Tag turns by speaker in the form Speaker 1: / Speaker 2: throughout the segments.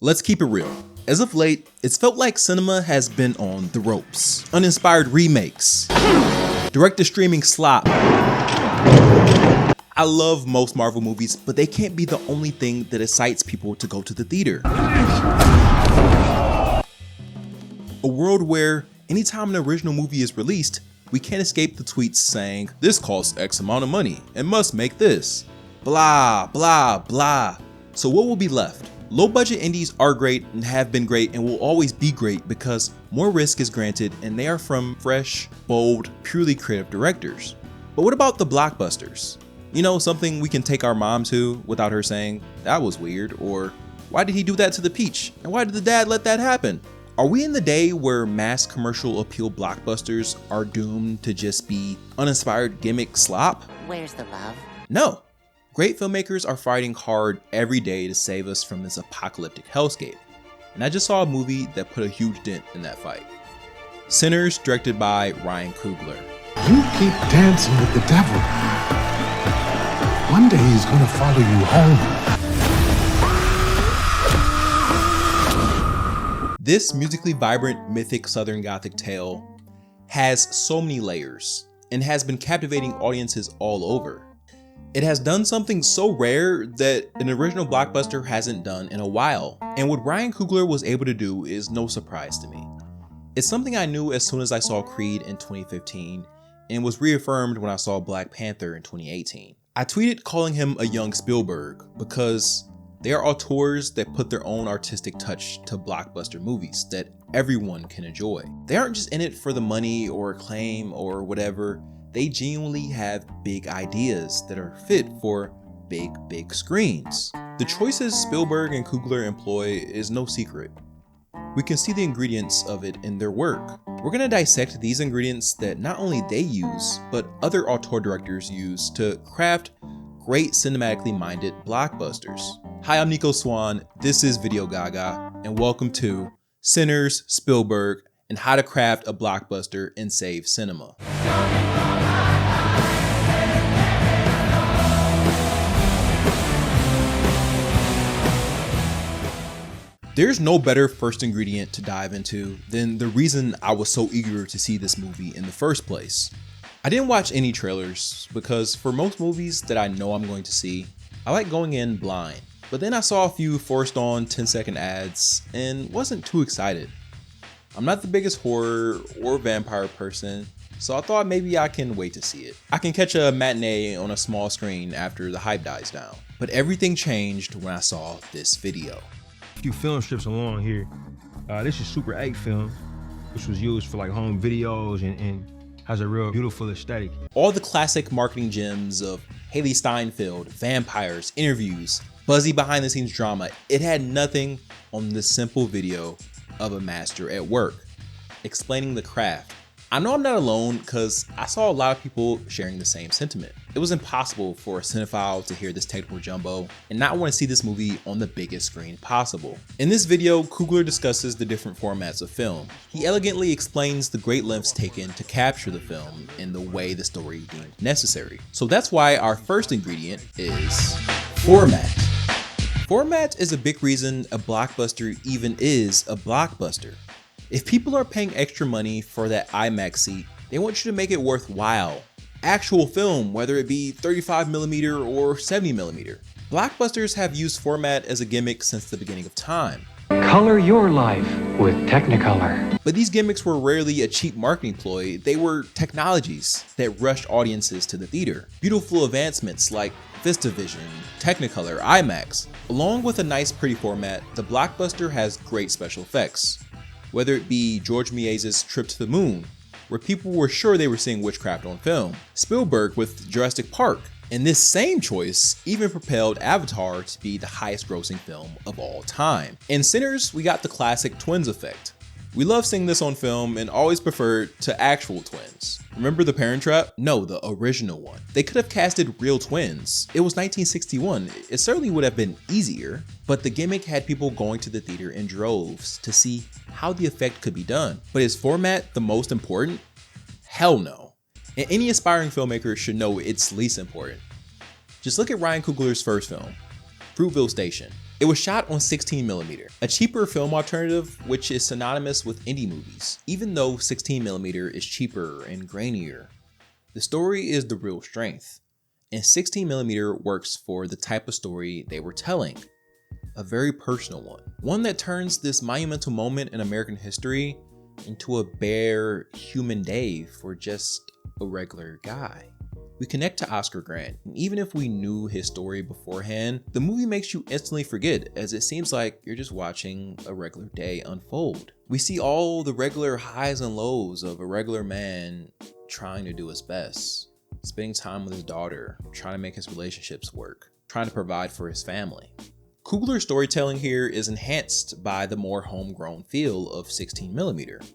Speaker 1: Let's keep it real. As of late, it's felt like cinema has been on the ropes. Uninspired remakes, direct-to-streaming slop. I love most Marvel movies, but they can't be the only thing that excites people to go to the theater. A world where anytime an original movie is released, we can't escape the tweets saying, "This costs X amount of money and must make this." Blah, blah, blah. So what will be left? Low-budget indies are great and have been great and will always be great because more risk is granted and they are from fresh, bold, purely creative directors. But what about the blockbusters? You know, something we can take our mom to without her saying, "That was weird," or "Why did he do that to the peach? And why did the dad let that happen?" Are we in the day where mass commercial appeal blockbusters are doomed to just be uninspired gimmick slop?
Speaker 2: Where's the love?
Speaker 1: No. Great filmmakers are fighting hard every day to save us from this apocalyptic hellscape. And I just saw a movie that put a huge dent in that fight. Sinners, directed by Ryan Coogler.
Speaker 3: You keep dancing with the devil. One day he's gonna follow you home.
Speaker 1: This musically vibrant, mythic Southern Gothic tale has so many layers and has been captivating audiences all over. It has done something so rare that an original blockbuster hasn't done in a while, and what Ryan Coogler was able to do is no surprise to me. It's something I knew as soon as I saw Creed in 2015 and was reaffirmed when I saw Black Panther in 2018. I tweeted calling him a young Spielberg because they are auteurs that put their own artistic touch to blockbuster movies that everyone can enjoy. They aren't just in it for the money or acclaim or whatever. They genuinely have big ideas that are fit for big screens. The choices Spielberg and Coogler employ is no secret. We can see the ingredients of it in their work. We're gonna dissect these ingredients that not only they use, but other auteur directors use to craft great cinematically minded blockbusters. Hi, I'm Nico Swan, this is Video Gaga, and welcome to Sinners, Spielberg, and How to Craft a Blockbuster and Save Cinema. There's no better first ingredient to dive into than the reason I was so eager to see this movie in the first place. I didn't watch any trailers because for most movies that I know I'm going to see, I like going in blind. But then I saw a few forced on 10-second ads and wasn't too excited. I'm not the biggest horror or vampire person, so I thought maybe I can wait to see it. I can catch a matinee on a small screen after the hype dies down. But everything changed when I saw this video.
Speaker 4: A few film strips along here. This is Super 8 film, which was used for like home videos and has a real beautiful aesthetic.
Speaker 1: All the classic marketing gems of Haley Steinfeld, vampires, interviews, buzzy behind the scenes drama, it had nothing on this simple video of a master at work, explaining the craft. I know I'm not alone because I saw a lot of people sharing the same sentiment. It was impossible for a cinephile to hear this technical jumbo and not want to see this movie on the biggest screen possible. In this video, Coogler discusses the different formats of film. He elegantly explains the great lengths taken to capture the film in the way the story deemed necessary. So that's why our first ingredient is format. Format is a big reason a blockbuster even is a blockbuster. If people are paying extra money for that IMAX seat, they want you to make it worthwhile. Actual film, whether it be 35mm or 70mm. Blockbusters have used format as a gimmick since the beginning of time.
Speaker 5: Color your life with Technicolor.
Speaker 1: But these gimmicks were rarely a cheap marketing ploy, they were technologies that rushed audiences to the theater. Beautiful advancements like VistaVision, Technicolor, IMAX. Along with a nice pretty format, the blockbuster has great special effects. Whether it be George Méliès's Trip to the Moon, where people were sure they were seeing witchcraft on film, Spielberg with Jurassic Park, and this same choice even propelled Avatar to be the highest grossing film of all time. In Sinners, we got the classic twins effect. We love seeing this on film and always preferred to actual twins. Remember The Parent Trap? No, the original one. They could have casted real twins. It was 1961. It certainly would have been easier, but the gimmick had people going to the theater in droves to see how the effect could be done. But is format the most important? Hell no. And any aspiring filmmaker should know it's least important. Just look at Ryan Coogler's first film, Fruitville Station. It was shot on 16mm, a cheaper film alternative which is synonymous with indie movies, even though 16mm is cheaper and grainier. The story is the real strength, and 16mm works for the type of story they were telling. A very personal one that turns this monumental moment in American history into a bare human day for just a regular guy. We connect to Oscar Grant, and even if we knew his story beforehand, the movie makes you instantly forget, as it seems like you're just watching a regular day unfold. We see all the regular highs and lows of a regular man trying to do his best, spending time with his daughter, trying to make his relationships work, trying to provide for his family. Coogler's storytelling here is enhanced by the more homegrown feel of 16mm.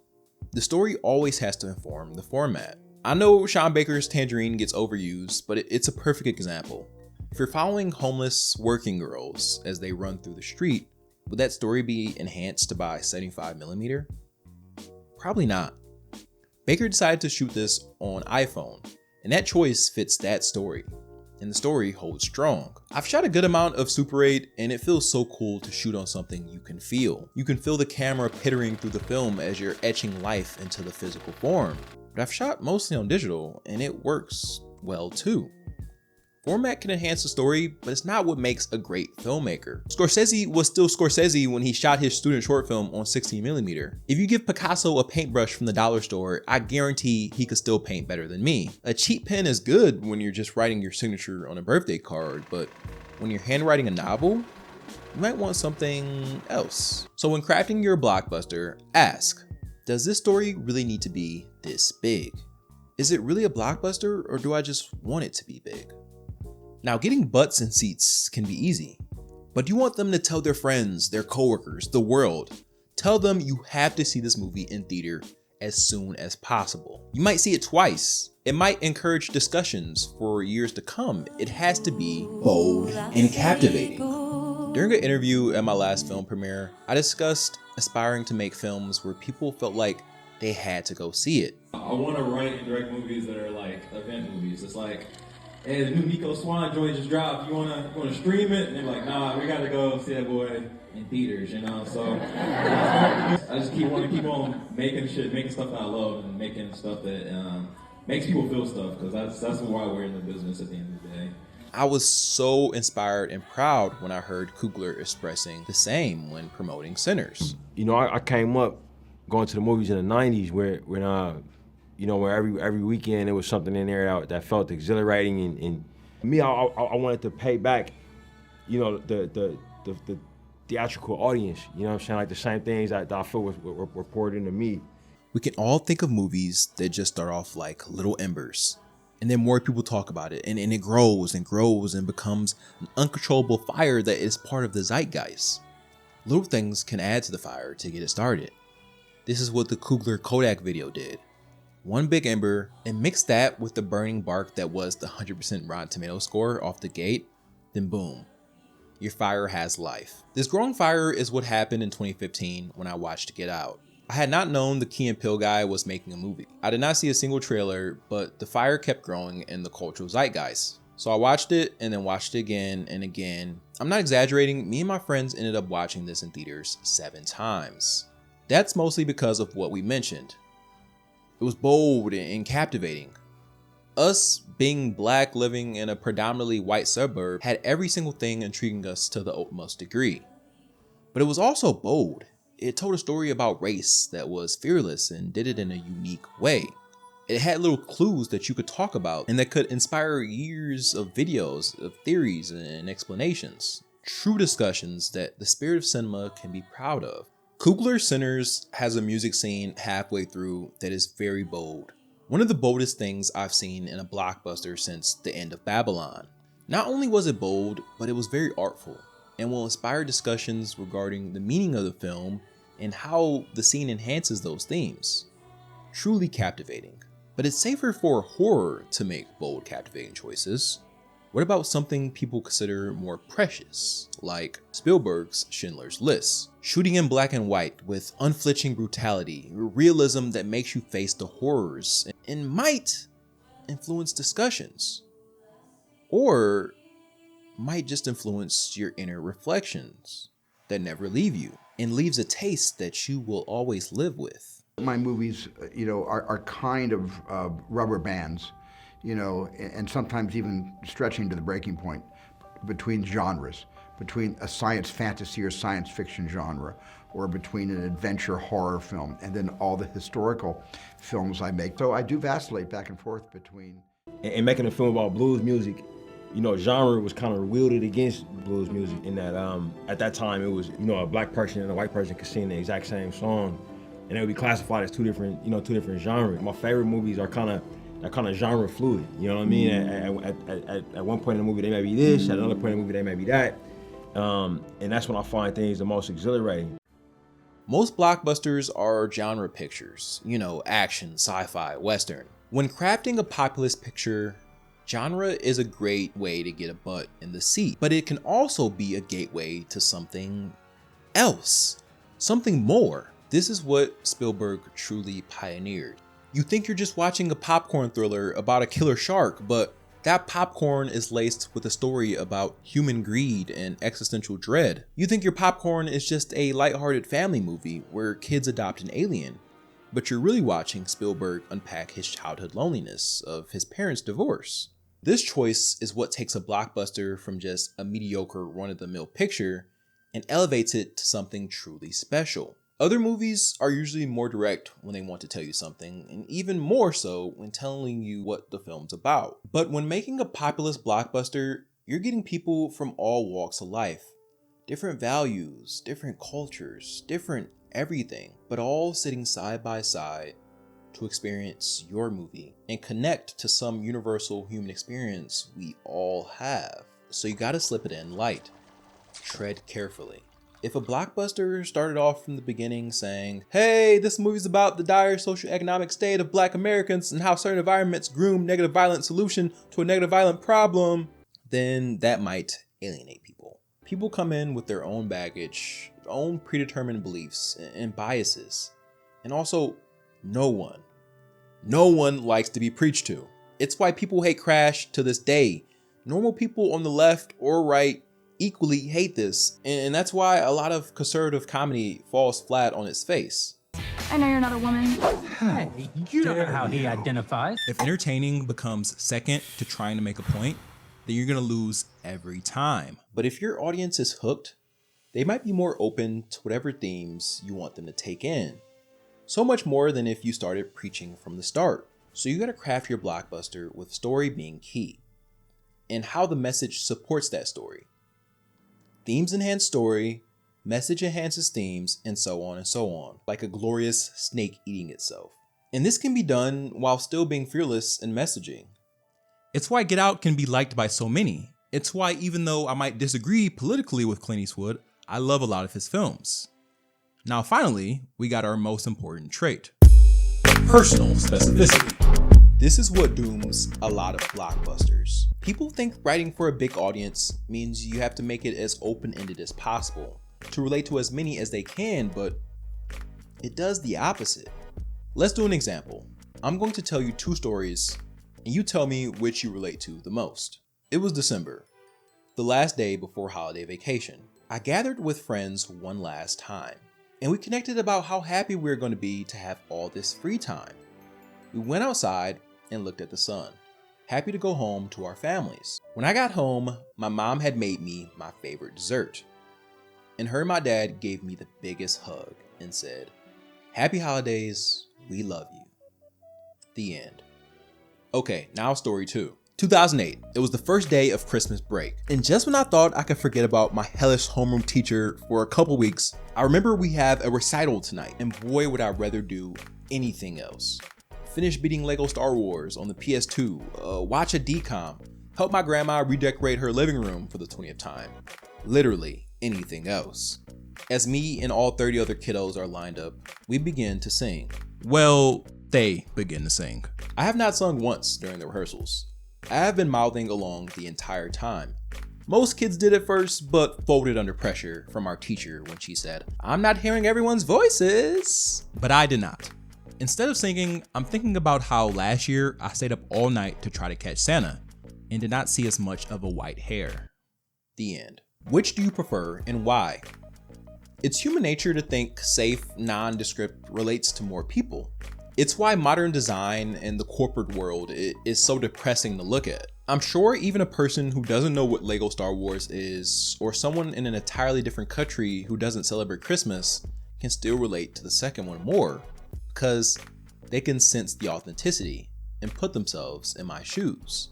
Speaker 1: The story always has to inform the format. I know Sean Baker's Tangerine gets overused, but it's a perfect example. If you're following homeless working girls as they run through the street, would that story be enhanced by 75mm? Probably not. Baker decided to shoot this on iPhone, and that choice fits that story, and the story holds strong. I've shot a good amount of Super 8, and it feels so cool to shoot on something you can feel. You can feel the camera pittering through the film as you're etching life into the physical form. But I've shot mostly on digital, and it works well too. Format can enhance the story, but it's not what makes a great filmmaker. Scorsese was still Scorsese when he shot his student short film on 16mm. If you give Picasso a paintbrush from the dollar store, I guarantee he could still paint better than me. A cheap pen is good when you're just writing your signature on a birthday card, but when you're handwriting a novel, you might want something else. So when crafting your blockbuster, ask, does this story really need to be this big? Is it really a blockbuster, or do I just want it to be big? Now, getting butts in seats can be easy, but you want them to tell their friends, their coworkers, the world. Tell them you have to see this movie in theater as soon as possible. You might see it twice. It might encourage discussions for years to come. It has to be bold and captivating. During an interview at my last film premiere, I discussed aspiring to make films where people felt like they had to go see it.
Speaker 2: I want to write and direct movies that are like event movies. It's like, hey, the new Nico Swan joint just dropped. You wanna stream it? And they're like, nah, we gotta go see that boy in theaters, you know. So I just want to keep on making stuff that I love, and making stuff that makes people feel stuff, because that's why we're in the business at the end of the day.
Speaker 1: I was so inspired and proud when I heard Coogler expressing the same when promoting Sinners.
Speaker 4: You know, I came up going to the movies in the 90s where every weekend there was something in there that felt exhilarating, and me, I wanted to pay back, you know, the theatrical audience, you know what I'm saying? Like the same things that I feel were reported into me.
Speaker 1: We can all think of movies that just start off like little embers, and then more people talk about it, and it grows and grows and becomes an uncontrollable fire that is part of the zeitgeist. Little things can add to the fire to get it started. This is what the Coogler Kodak video did. One big ember, and mix that with the burning bark that was the 100% Rotten Tomatoes score off the gate, then boom, your fire has life. This growing fire is what happened in 2015 when I watched Get Out. I had not known the Key and Peele guy was making a movie. I did not see a single trailer, but the fire kept growing in the cultural zeitgeist. So I watched it and then watched it again and again. I'm not exaggerating, me and my friends ended up watching this in theaters 7 times. That's mostly because of what we mentioned. It was bold and captivating. Us being black living in a predominantly white suburb had every single thing intriguing us to the utmost degree. But it was also bold. It told a story about race that was fearless and did it in a unique way. It had little clues that you could talk about and that could inspire years of videos, of theories and explanations. True discussions that the spirit of cinema can be proud of. Coogler's Sinners has a music scene halfway through that is very bold. One of the boldest things I've seen in a blockbuster since The End of Babylon. Not only was it bold, but it was very artful and will inspire discussions regarding the meaning of the film and how the scene enhances those themes. Truly captivating. But it's safer for horror to make bold, captivating choices. What about something people consider more precious, like Spielberg's Schindler's List? Shooting in black and white with unflinching brutality, realism that makes you face the horrors and might influence discussions. Or might just influence your inner reflections that never leave you and leaves a taste that you will always live with.
Speaker 6: My movies, are kind of rubber bands, and sometimes even stretching to the breaking point between genres, between a science fantasy or science fiction genre, or between an adventure horror film, and then all the historical films I make. So I do vacillate back and forth between.
Speaker 4: And making a film about blues music, genre was kind of wielded against blues music in that at that time it was, a black person and a white person could sing the exact same song, and they would be classified as two different genres. My favorite movies are kind of genre fluid. You know what I mean? At one point in the movie they may be this, at another point in the movie they may be that, and that's when I find things the most exhilarating.
Speaker 1: Most blockbusters are genre pictures, action, sci-fi, western. When crafting a populist picture, genre is a great way to get a butt in the seat, but it can also be a gateway to something else, something more. This is what Spielberg truly pioneered. You think you're just watching a popcorn thriller about a killer shark, but that popcorn is laced with a story about human greed and existential dread. You think your popcorn is just a lighthearted family movie where kids adopt an alien, but you're really watching Spielberg unpack his childhood loneliness of his parents' divorce. This choice is what takes a blockbuster from just a mediocre run-of-the-mill picture and elevates it to something truly special. Other movies are usually more direct when they want to tell you something, and even more so when telling you what the film's about. But when making a populist blockbuster, you're getting people from all walks of life. Different values, different cultures, different everything, but all sitting side by side to experience your movie and connect to some universal human experience we all have. So you gotta slip it in light. Tread carefully. If a blockbuster started off from the beginning saying, hey, this movie's about the dire socioeconomic state of Black Americans and how certain environments groom negative violent solution to a negative violent problem, then that might alienate people. People come in with their own baggage, their own predetermined beliefs and biases. And also, no one likes to be preached to. It's why people hate Crash to this day. Normal people on the left or right equally hate this, and that's why a lot of conservative comedy falls flat on its face.
Speaker 7: I know you're not a woman.
Speaker 8: Hey, you don't know how he identifies.
Speaker 1: If entertaining becomes second to trying to make a point, then you're gonna lose every time. But if your audience is hooked, they might be more open to whatever themes you want them to take in. So much more than if you started preaching from the start. So you gotta craft your blockbuster with story being key, and how the message supports that story. Themes enhance story, message enhances themes, and so on, like a glorious snake eating itself. And this can be done while still being fearless in messaging. It's why Get Out can be liked by so many. It's why even though I might disagree politically with Clint Eastwood, I love a lot of his films. Now finally, we got our most important trait. Personal specificity. This is what dooms a lot of blockbusters. People think writing for a big audience means you have to make it as open-ended as possible to relate to as many as they can, but it does the opposite. Let's do an example. I'm going to tell you two stories, and you tell me which you relate to the most. It was December, the last day before holiday vacation. I gathered with friends one last time, and we connected about how happy we were going to be to have all this free time. We went outside and looked at the sun, happy to go home to our families. When I got home, my mom had made me my favorite dessert, and her and my dad gave me the biggest hug and said, "Happy holidays, we love you." The end. Okay, now story 2. 2008, it was the first day of Christmas break, and just when I thought I could forget about my hellish homeroom teacher for a couple weeks, I remember we have a recital tonight, and boy would I rather do anything else. Finish beating Lego Star Wars on the PS2, watch a DCOM, help my grandma redecorate her living room for the 20th time. Literally anything else. As me and all 30 other kiddos are lined up, we begin to sing. Well, they begin to sing. I have not sung once during the rehearsals. I have been mouthing along the entire time. Most kids did at first, but folded under pressure from our teacher when she said, "I'm not hearing everyone's voices." But I did not. Instead of singing, I'm thinking about how last year I stayed up all night to try to catch Santa and did not see as much of a white hair. The end. Which do you prefer and why? It's human nature to think safe, nondescript relates to more people. It's why modern design and the corporate world is so depressing to look at. I'm sure even a person who doesn't know what Lego Star Wars is, or someone in an entirely different country who doesn't celebrate Christmas, can still relate to the second one more, because they can sense the authenticity and put themselves in my shoes.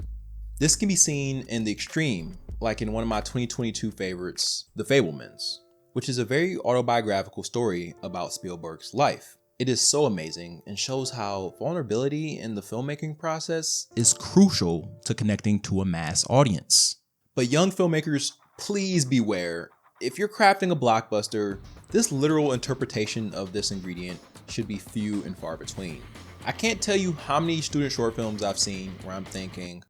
Speaker 1: This can be seen in the extreme, like in one of my 2022 favorites, The Fabelmans, which is a very autobiographical story about Spielberg's life. It is so amazing and shows how vulnerability in the filmmaking process is crucial to connecting to a mass audience. But young filmmakers, please beware. If you're crafting a blockbuster, this literal interpretation of this ingredient should be few and far between. I can't tell you how many student short films I've seen where I'm thinking,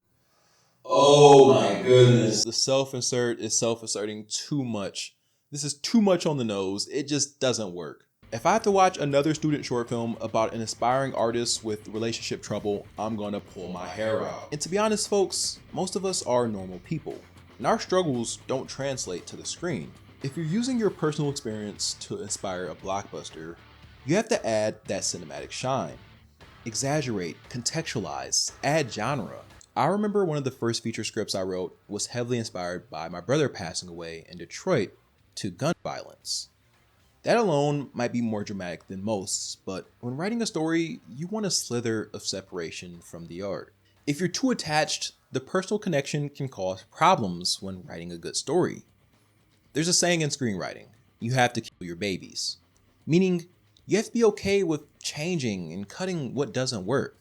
Speaker 1: oh my goodness, the self-insert is self-inserting too much. This is too much on the nose. It just doesn't work. If I have to watch another student short film about an aspiring artist with relationship trouble, I'm gonna pull my hair out. And to be honest, folks, most of us are normal people, and our struggles don't translate to the screen. If you're using your personal experience to inspire a blockbuster, you have to add that cinematic shine. Exaggerate, contextualize, add genre. I remember one of the first feature scripts I wrote was heavily inspired by my brother passing away in Detroit to gun violence. That alone might be more dramatic than most, but when writing a story, you want a slither of separation from the art. If you're too attached, the personal connection can cause problems when writing a good story. There's a saying in screenwriting, you have to kill your babies, meaning you have to be okay with changing and cutting what doesn't work.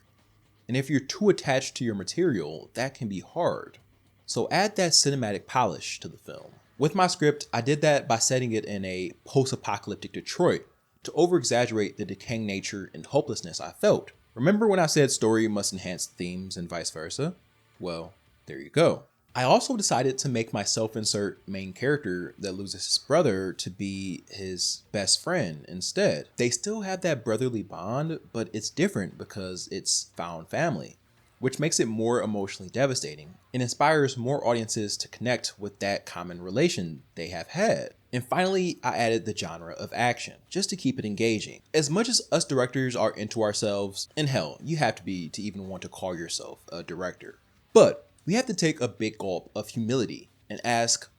Speaker 1: And if you're too attached to your material, that can be hard. So add that cinematic polish to the film. With my script, I did that by setting it in a post-apocalyptic Detroit to over-exaggerate the decaying nature and hopelessness I felt. Remember when I said story must enhance themes and vice versa? Well, there you go. I also decided to make my self-insert main character that loses his brother to be his best friend instead. They still have that brotherly bond, but it's different because it's found family, which makes it more emotionally devastating and inspires more audiences to connect with that common relation they have had. And finally, I added the genre of action, just to keep it engaging. As much as us directors are into ourselves, and hell, you have to be to even want to call yourself a director. But we have to take a big gulp of humility and ask,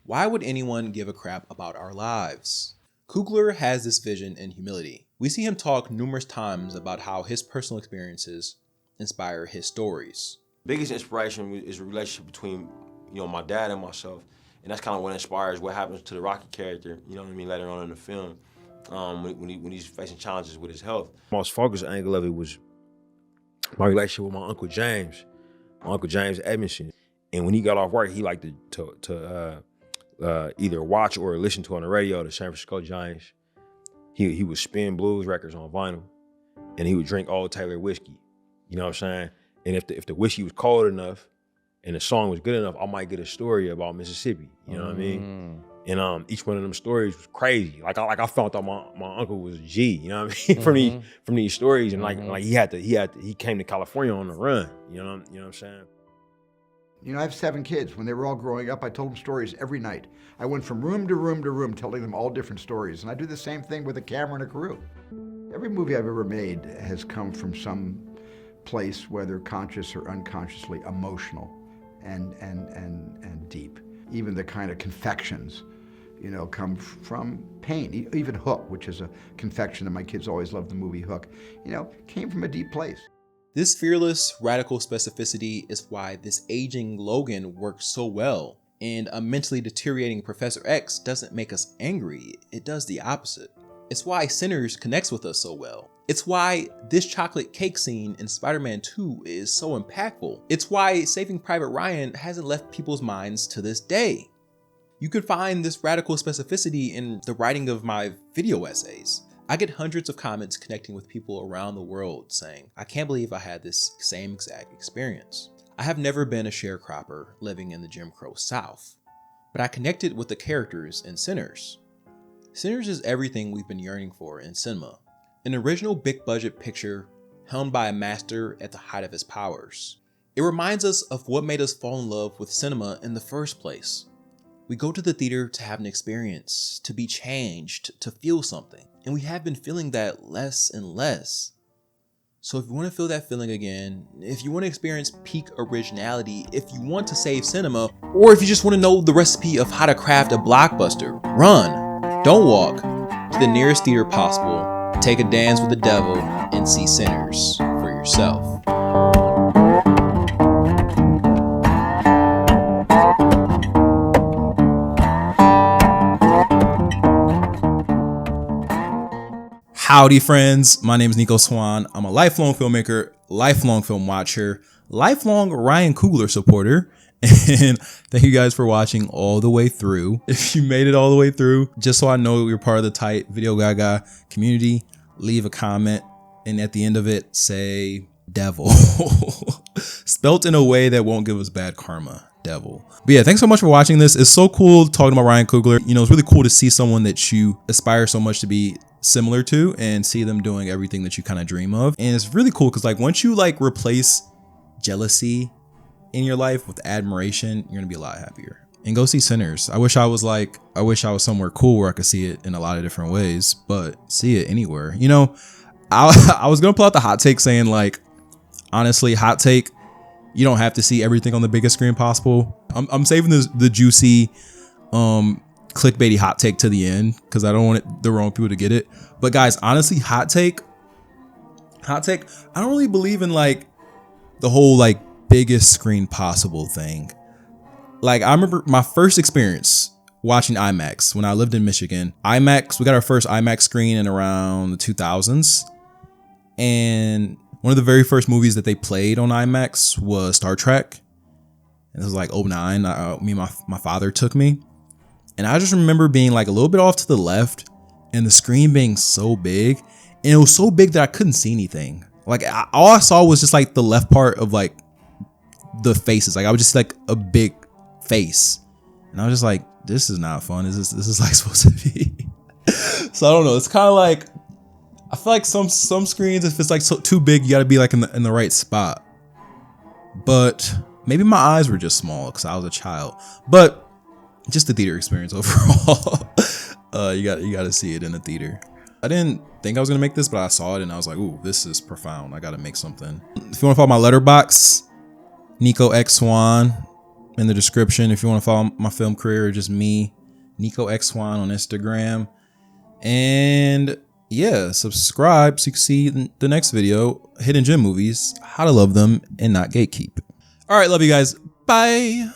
Speaker 1: why would anyone give a crap about our lives? Coogler has this vision and humility. We see him talk numerous times about how his personal experiences inspire his stories.
Speaker 4: Biggest inspiration is the relationship between, my dad and myself, and that's kind of what inspires what happens to the Rocky character. You know what I mean? Later on in the film, when he's facing challenges with his health. The most focused angle of it was my relationship with my Uncle James Edmondson. And when he got off work, he liked to either watch or listen to on the radio the San Francisco Giants. He would spin blues records on vinyl, and he would drink Old Taylor whiskey. You know what I'm saying? And if the whiskey was cold enough and the song was good enough, I might get a story about Mississippi. You know what I mean? And each one of them stories was crazy. Like I found out my uncle was a G. You know what I mean? From these stories, and like he came to California on the run. You know what I'm saying?
Speaker 6: I have 7 kids. When they were all growing up, I told them stories every night. I went from room to room to room telling them all different stories, and I do the same thing with a camera and a crew. Every movie I've ever made has come from some place, whether conscious or unconsciously, emotional and deep. Even the kind of confections, come from pain. Even Hook, which is a confection that my kids always loved, the movie Hook, came from a deep place.
Speaker 1: This fearless, radical specificity is why this aging Logan works so well, and a mentally deteriorating Professor X doesn't make us angry, it does the opposite. It's why Sinners connects with us so well. It's why this chocolate cake scene in Spider-Man 2 is so impactful. It's why Saving Private Ryan hasn't left people's minds to this day. You could find this radical specificity in the writing of my video essays. I get hundreds of comments connecting with people around the world saying, I can't believe I had this same exact experience. I have never been a sharecropper living in the Jim Crow South, but I connected with the characters in Sinners. Sinners is everything we've been yearning for in cinema. An original big budget picture helmed by a master at the height of his powers. It reminds us of what made us fall in love with cinema in the first place. We We go to the theater to have an experience, to be changed, to feel something. And we have been feeling that less and less. So if you want to feel that feeling again, if you want to experience peak originality, if you want to save cinema, or if you just want to know the recipe of how to craft a blockbuster, run, don't walk, to the nearest theater possible, take a dance with the devil, and see Sinners for yourself. Howdy friends, my name is Nico Swan. I'm a lifelong filmmaker, lifelong film watcher, lifelong Ryan Coogler supporter, and thank you guys for watching all the way through. If you made it all the way through, just so I know you're part of the tight Video Gaga community, leave a comment and at the end of it say devil. Spelt in a way that won't give us bad karma. Devil. But yeah, thanks so much for watching this. It's so cool talking about Ryan Coogler. You know, it's really cool to see someone that you aspire so much to be similar to and see them doing everything that you kind of dream of. And it's really cool because like once you like replace jealousy in your life with admiration, you're gonna be a lot happier. And go see Sinners. I wish I was somewhere cool where I could see it in a lot of different ways, but see it anywhere. You know, I was gonna pull out the hot take saying like, honestly, hot take, you don't have to see everything on the biggest screen possible. I'm saving the juicy clickbaity hot take to the end because I don't want the wrong people to get it. But guys, honestly, hot take, I don't really believe in like the whole like biggest screen possible thing. Like I remember my first experience watching IMAX when I lived in Michigan. IMAX, we got our first IMAX screen in around the 2000s. And one of the very first movies that they played on IMAX was Star Trek. And it was like 2009. Me and my father took me. And I just remember being like a little bit off to the left and the screen being so big. And it was so big that I couldn't see anything. Like all I saw was just like the left part of like the faces. Like I would just see like a big face. And I was just like, this is not fun. This is like supposed to be. So I don't know. It's kind of like, I feel like some screens, if it's like too big, you got to be like in the right spot. But maybe my eyes were just small because I was a child. But just the theater experience overall. You got to see it in the theater. I didn't think I was gonna make this, but I saw it and I was like, ooh, this is profound. I gotta make something. If you want to follow my letterbox, Nico X Swan in the description. If you want to follow my film career, or just me, Nico X Swan on Instagram. And yeah, subscribe so you can see the next video, Hidden Gem Movies, how to love them and not gatekeep. All right, love you guys. Bye.